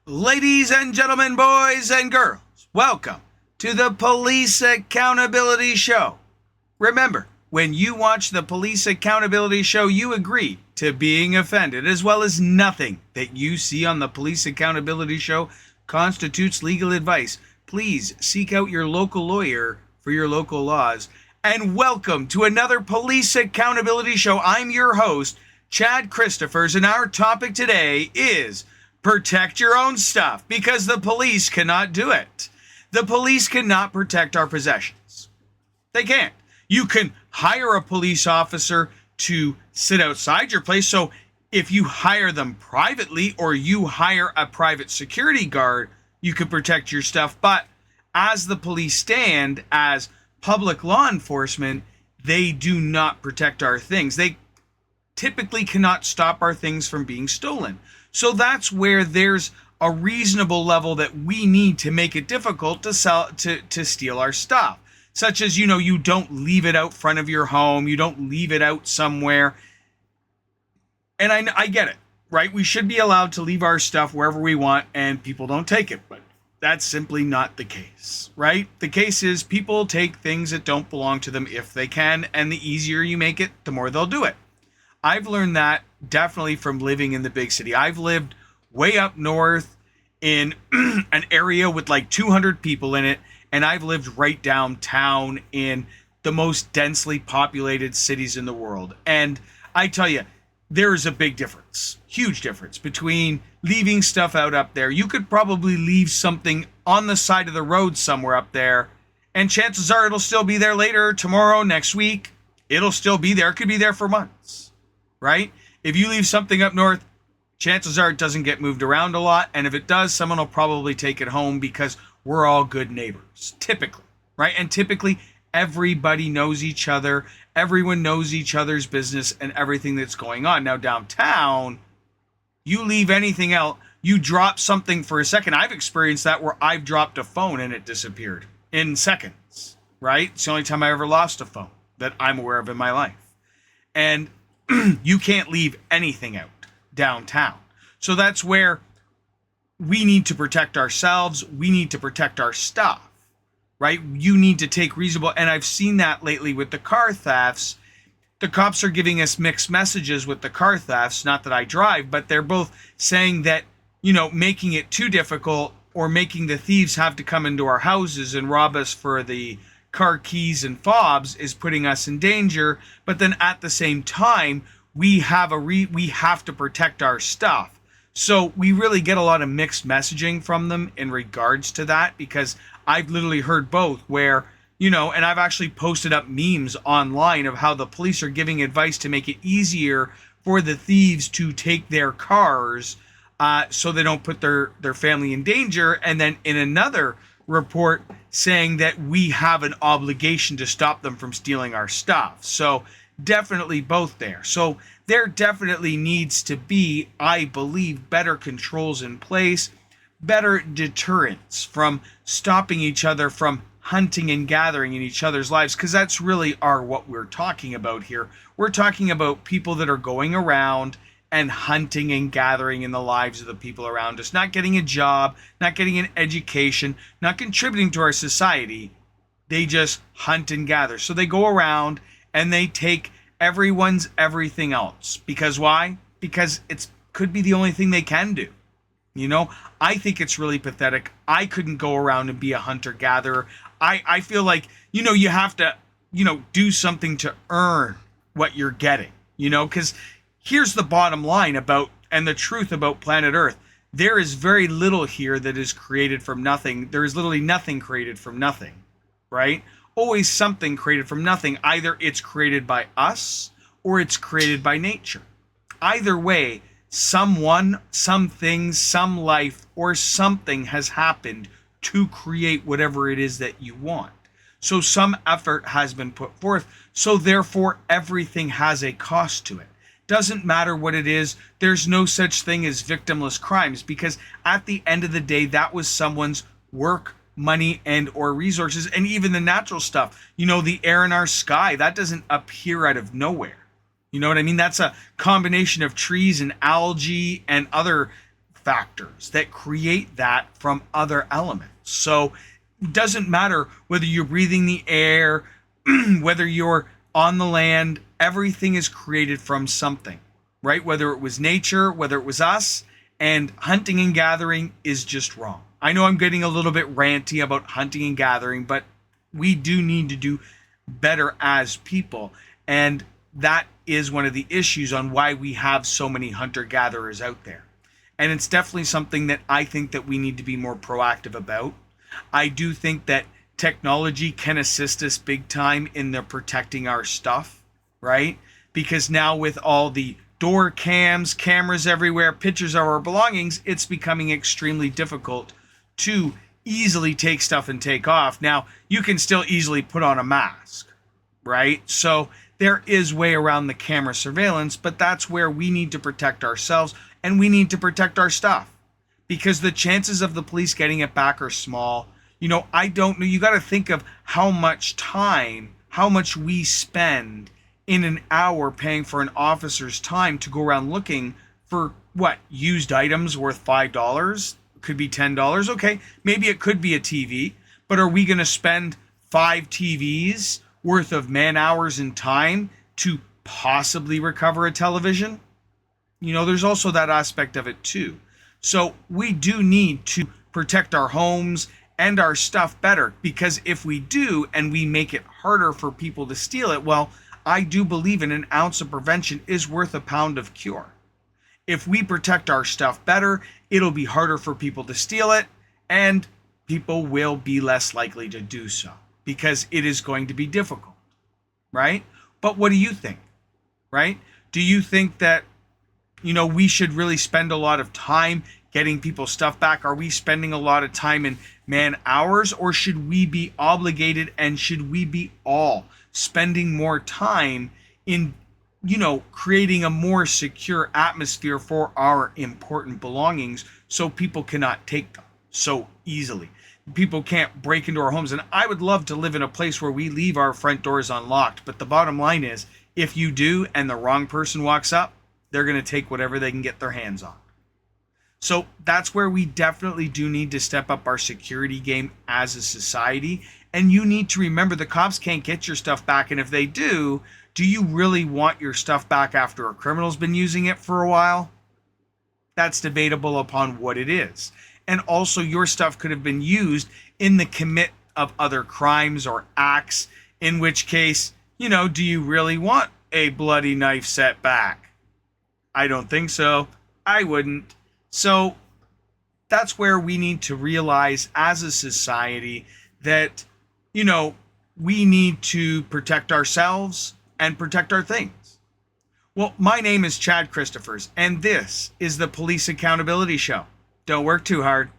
Ladies and gentlemen, boys and girls, welcome to the Police Accountability Show. Remember, when you watch the Police Accountability Show, you agree to being offended, as well as nothing that you see on the Police Accountability Show constitutes legal advice. Please seek out your local lawyer for your local laws. And welcome to another Police Accountability Show. I'm your host, Chad Christophers, and our topic today is protect your own stuff, because the police cannot do it. The police cannot protect our possessions. They can't. You can hire a police officer to sit outside your place. So if you hire them privately or you hire a private security guard, you can protect your stuff. But as the police stand as public law enforcement, they do not protect our things. They typically cannot stop our things from being stolen. So that's where there's a reasonable level that we need to make it difficult to steal our stuff. Such as, you don't leave it out front of your home, you don't leave it out somewhere. And I get it, right? We should be allowed to leave our stuff wherever we want and people don't take it, but that's simply not the case, right? The case is people take things that don't belong to them if they can, and the easier you make it, the more they'll do it. I've learned that definitely from living in the big city. I've lived way up north in an area with like 200 people in it, and I've lived right downtown in the most densely populated cities in the world. And I tell you, there is a big difference, huge difference between leaving stuff out up there. You could probably leave something on the side of the road somewhere up there, and chances are it'll still be there later, tomorrow, next week. It'll still be there. It could be there for months. Right? If you leave something up north, chances are it doesn't get moved around a lot. And if it does, someone will probably take it home because we're all good neighbors, typically, right? And typically everybody knows each other. Everyone knows each other's business and everything that's going on. Now downtown, you leave anything out, you drop something for a second. I've experienced that where I've dropped a phone and it disappeared in seconds, right? It's the only time I ever lost a phone that I'm aware of in my life. And you can't leave anything out downtown. So that's where we need to protect ourselves. We need to protect our stuff, right? You need to take reasonable, and I've seen that lately with the car thefts. The cops are giving us mixed messages with the car thefts, not that I drive, but they're both saying that, making it too difficult or making the thieves have to come into our houses and rob us for the car keys and fobs is putting us in danger. But then at the same time, we have to protect our stuff. So we really get a lot of mixed messaging from them in regards to that, because I've literally heard both where, and I've actually posted up memes online of how the police are giving advice to make it easier for the thieves to take their cars so they don't put their family in danger. And then in another report saying that we have an obligation to stop them from stealing our stuff. So definitely both there. So there definitely needs to be, I believe, better controls in place, better deterrence from stopping each other from hunting and gathering in each other's lives, because that's really what we're talking about here. We're talking about people that are going around and hunting and gathering in the lives of the people around us, not getting a job, not getting an education, not contributing to our society. They just hunt and gather. So they go around and they take everyone's everything else. Because why? Because it could be the only thing they can do. I think it's really pathetic. I couldn't go around and be a hunter-gatherer. I feel like, you have to, do something to earn what you're getting, because here's the bottom line about, and the truth about planet Earth. There is very little here that is created from nothing. There is literally nothing created from nothing, right? Always something created from nothing. Either it's created by us or it's created by nature. Either way, someone, something, some life, or something has happened to create whatever it is that you want. So some effort has been put forth. So therefore, everything has a cost to it. Doesn't matter what it is. There's no such thing as victimless crimes, because at the end of the day, that was someone's work, money, and or resources. And even the natural stuff, the air in our sky, that doesn't appear out of nowhere. You know what I mean? That's a combination of trees and algae and other factors that create that from other elements. So it doesn't matter whether you're breathing the air, whether you're on the land, everything is created from something, right? Whether it was nature, whether it was us, and hunting and gathering is just wrong. I know I'm getting a little bit ranty about hunting and gathering, but we do need to do better as people. And that is one of the issues on why we have so many hunter-gatherers out there. And it's definitely something that I think that we need to be more proactive about. I do think that technology can assist us big time in the protecting our stuff, right? Because now with all the door cams, cameras everywhere, pictures of our belongings, it's becoming extremely difficult to easily take stuff and take off. Now, you can still easily put on a mask, right? So there is way around the camera surveillance, but that's where we need to protect ourselves and we need to protect our stuff, because the chances of the police getting it back are small. You know, I don't know. You got to think of how much time, how much we spend in an hour paying for an officer's time to go around looking for what, used items worth $5, could be $10. Okay, maybe it could be a TV, but are we going to spend 5 TVs worth of man hours and time to possibly recover a television? You know, there's also that aspect of it too. So we do need to protect our homes and our stuff better, because if we do and we make it harder for people to steal it, well, I do believe in an ounce of prevention is worth a pound of cure. If we protect our stuff better, it'll be harder for people to steal it, and people will be less likely to do so because it is going to be difficult, right? But what do you think, right? Do you think that, you know, we should really spend a lot of time getting people's stuff back? Are we spending a lot of time in man hours, or should we be obligated, and should we be all spending more time in, you know, creating a more secure atmosphere for our important belongings so people cannot take them so easily? People can't break into our homes. And I would love to live in a place where we leave our front doors unlocked. But the bottom line is, if you do and the wrong person walks up, they're going to take whatever they can get their hands on. So that's where we definitely do need to step up our security game as a society. And you need to remember, the cops can't get your stuff back. And if they do you really want your stuff back after a criminal's been using it for a while? That's debatable upon what it is. And also, your stuff could have been used in the commit of other crimes or acts, in which case, you know, do you really want a bloody knife set back? I don't think so. I wouldn't. So that's where we need to realize as a society that, you know, we need to protect ourselves and protect our things. Well, my name is Chad Christophers, and this is the Police Accountability Show. Don't work too hard.